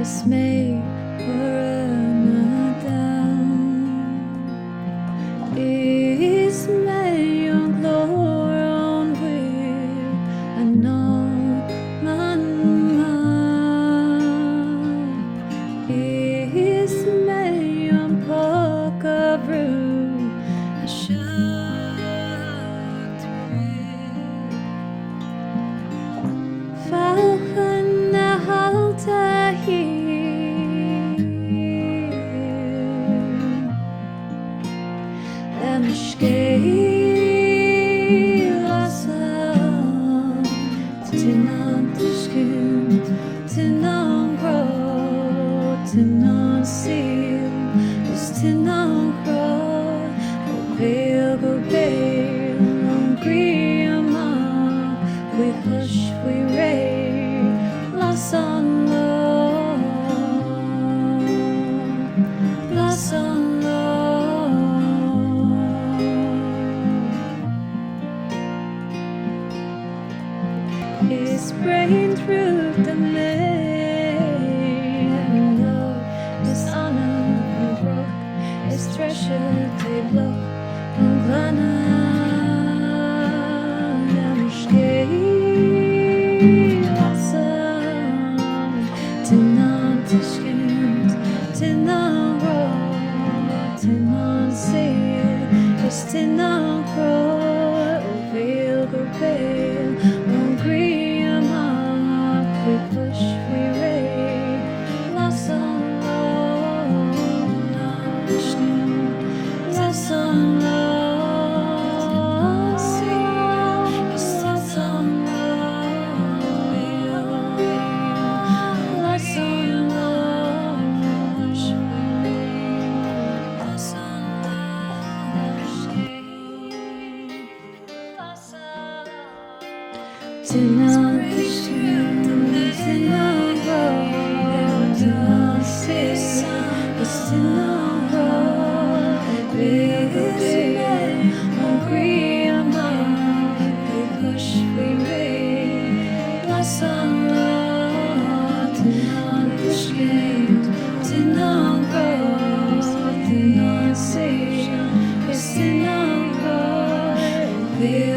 اسمي Ramadan. Ismay ang gloron will anong manman. Ismay ang pagkabru asyat falhan na haltahi we hush, we rain, lost on love, lost on love. It's spraying through the main, and love is honor and rock, it's treasure they block, and glana. We push, we rain, lost on love, lost on love, lost on love, lost on feel